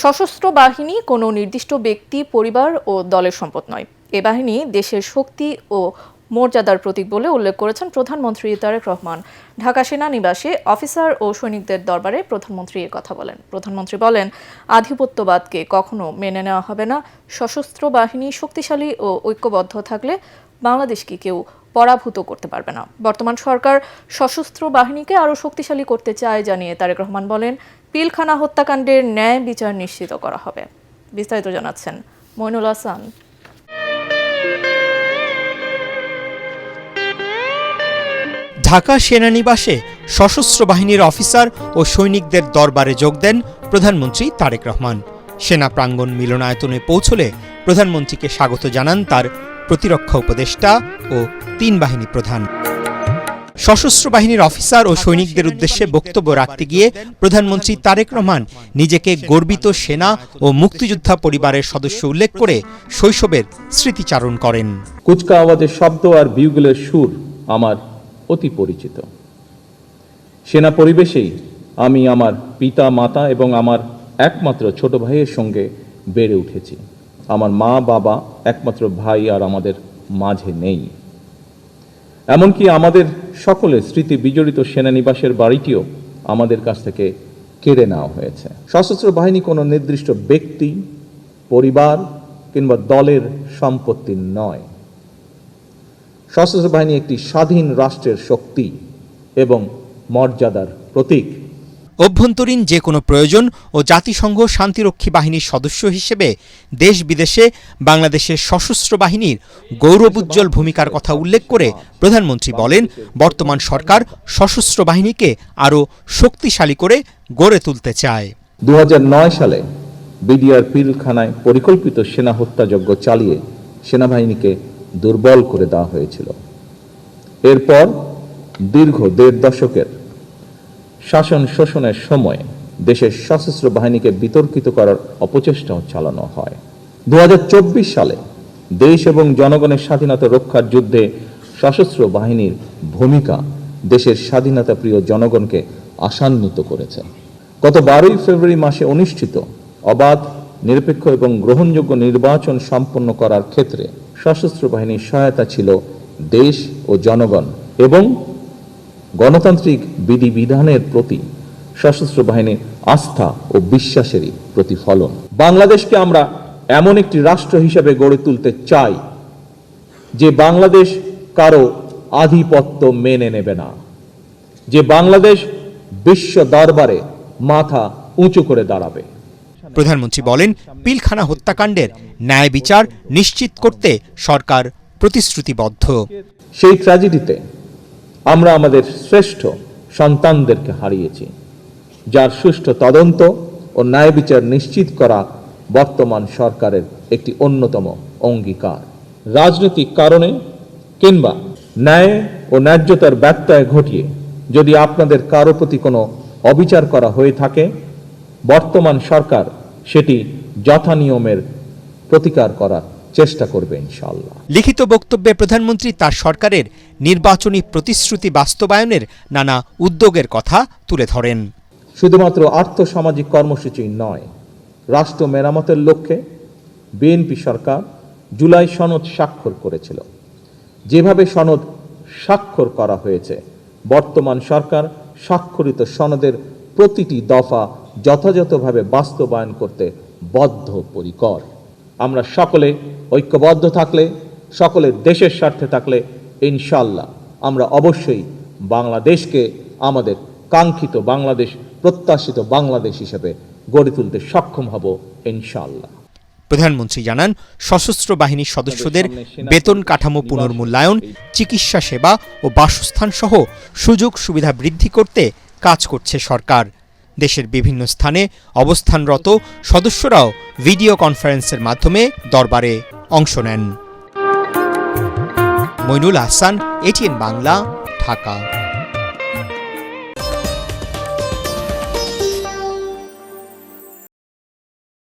সশস্ত্র বাহিনী কোনো নির্দিষ্ট ব্যক্তি, পরিবার ও দলের সম্পদ নয়। এ বাহিনী দেশের শক্তি ও মর্যাদার প্রতীক বলে উল্লেখ করেছেন প্রধানমন্ত্রী তারেক রহমান। ঢাকা সেনানিবাসে অফিসার ও সৈনিকদের দরবারে প্রধানমন্ত্রী এ কথা বলেন। প্রধানমন্ত্রী বলেন, আধিপত্যবাদকে কখনো মেনে নেওয়া হবে না। সশস্ত্র বাহিনী শক্তিশালী ও ঐক্যবদ্ধ থাকলে বাংলাদেশকে কেউ পরাভূত করতে পারবে না। বর্তমান সরকার সশস্ত্র বাহিনীকে আরও শক্তিশালী করতে চায় জানিয়ে তারেক রহমান বলেন, পিলখানা হত্যাকাণ্ডের ন্যায় বিচার নিশ্চিত করা হবে। বিস্তারিত জানাচ্ছেন মইনুল হাসান। ঢাকা সেনানিবাসে সশস্ত্র বাহিনীর অফিসার ও সৈনিকদের দরবারে যোগ দেন প্রধানমন্ত্রী তারেক রহমান। সেনা প্রাঙ্গণ মিলনায়তনে পৌঁছলে প্রধানমন্ত্রীকে স্বাগত জানান তার প্রতিরক্ষা উপদেষ্টা ও ৩ বাহিনী প্রধান। সশস্ত্র বাহিনীর অফিসার ও সৈনিকদের উদ্দেশ্যে বক্তব্য রাখতে গিয়ে প্রধানমন্ত্রী তারেক রহমান নিজেকে গর্বিত সেনা ও মুক্তিযোদ্ধা পরিবারের সদস্য উল্লেখ করে শৈশবের স্মৃতিচারণ করেন। কুচকাওয়াজের শব্দ আর বিউগলের সুর আমার অতি পরিচিত। সেনা পরিবেশেই আমি আমার পিতা, মাতা এবং আমার একমাত্র ছোট ভাইয়ের সঙ্গে বেড়ে উঠেছি। আমার মা, বাবা, একমাত্র ভাই আর আমাদের মাঝে নেই। এমনকি আমাদের সকলের স্মৃতি বিজড়িত সেনানিবাসের বাড়িটিও আমাদের কাছ থেকে কেড়ে নেওয়া হয়েছে। সশস্ত্র বাহিনী কোনো নির্দিষ্ট ব্যক্তি, পরিবার কিংবা দলের সম্পত্তি নয়। সশস্ত্র বাহিনী একটি স্বাধীন রাষ্ট্রের শক্তি এবং মর্যাদার প্রতীক। অভ্যন্তরীণ যে কোনো প্রয়োজন ও জাতিসংঘ শান্তিরক্ষী বাহিনীর সদস্য হিসেবে দেশ বিদেশে বাংলাদেশের সশস্ত্র বাহিনীর গৌরবোজ্জ্বল ভূমিকার কথা উল্লেখ করে প্রধানমন্ত্রী বলেন, বর্তমান সরকার সশস্ত্র বাহিনীকে আরও শক্তিশালী করে গড়ে তুলতে চায়। 2009 সালে বিডিআর পিলখানায় পরিকল্পিত সেনা হত্যাযজ্ঞ চালিয়ে সেনাবাহিনীকে দুর্বল করে দেওয়া হয়েছিল। এরপর দীর্ঘ 1.5 দশকের শাসন শোষণের সময় দেশের সশস্ত্র বাহিনীকে বিতর্কিত করার অপচেষ্টাও চালানো হয়। 2024 সালে দেশ এবং জনগণের স্বাধীনতা রক্ষার যুদ্ধে সশস্ত্র বাহিনীর ভূমিকা দেশের স্বাধীনতা প্রিয় জনগণকে আশান্বিত করেছে। গত 12 ফেব্রুয়ারি মাসে অনুষ্ঠিত অবাধ, নিরপেক্ষ এবং গ্রহণযোগ্য নির্বাচন সম্পন্ন করার ক্ষেত্রে সশস্ত্র বাহিনীর সহায়তা ছিল দেশ ও জনগণ এবং গণতান্ত্রিক বিধিবিধানের প্রতি সশস্ত্র বাহিনীর আস্থা ও বিশ্বাসেরই প্রতিফলন। বাংলাদেশকে আমরা এমন একটি রাষ্ট্র হিসেবে গড়ে তুলতে চাই যে বাংলাদেশ কারো আধিপত্য মেনে নেবে না, যে বাংলাদেশ বিশ্ব দরবারে মাথা উঁচু করে দাঁড়াবে। প্রধানমন্ত্রী বলেন, পিলখানা হত্যাকাণ্ডের ন্যায় বিচার নিশ্চিত করতে সরকার প্রতিশ্রুতিবদ্ধ। সেই ট্র্যাজেডিতে আমরা আমাদের শ্রেষ্ঠ সন্তানদেরকে হারিয়েছি, যার সুষ্ঠু তদন্ত ও ন্যায় বিচার নিশ্চিত করা বর্তমান সরকারের একটি অন্যতম অঙ্গীকার। রাজনৈতিক কারণে কিংবা ন্যায় ও ন্যায্যতার ব্যত্যয় ঘটিয়ে যদি আপনাদের কারো প্রতি কোনো অবিচার করা হয়ে থাকে, বর্তমান সরকার সেটি যথানিয়মের প্রতিকার করার চেষ্টা করবে ইনশাআল্লাহ। লিখিত বক্তব্যে প্রধানমন্ত্রী তার সরকারের নির্বাচনী প্রতিশ্রুতি বাস্তবায়নের নানা উদ্যোগের কথা তুলে ধরেন। শুধুমাত্র আর্থসামাজিক কর্মসূচি নয়, রাষ্ট্র মেরামতের লক্ষ্যে বিএনপি সরকার জুলাই সনদ স্বাক্ষর করেছিল। যেভাবে সনদ স্বাক্ষর করা হয়েছে, বর্তমান সরকার স্বাক্ষরিত সনদের প্রতিটি দফা যথাযথভাবে বাস্তবায়ন করতে বদ্ধপরিকর। আমরা সকলে ঐক্যবদ্ধ থাকলে, সকলে দেশের স্বার্থে থাকলে ইনশাআল্লাহ আমরা অবশ্যই বাংলাদেশকে আমাদের কাঙ্ক্ষিত বাংলাদেশ, প্রত্যাশিত বাংলাদেশ হিসেবে গড়ে তুলতে সক্ষম হব ইনশাআল্লাহ। প্রধানমন্ত্রী জানান, সশস্ত্র বাহিনীর সদস্যদের বেতন কাঠামো পুনর্মূল্যায়ন, চিকিৎসা সেবা ও বাসস্থান সহ সুযোগ সুবিধা বৃদ্ধি করতে কাজ করছে সরকার। দেশের বিভিন্ন স্থানে অবস্থানরত সদস্যরাও ভিডিও কনফারেন্সের মাধ্যমে দরবারে অংশ নেন। মইনুল হাসান, এটিএন বাংলা, ঢাকা।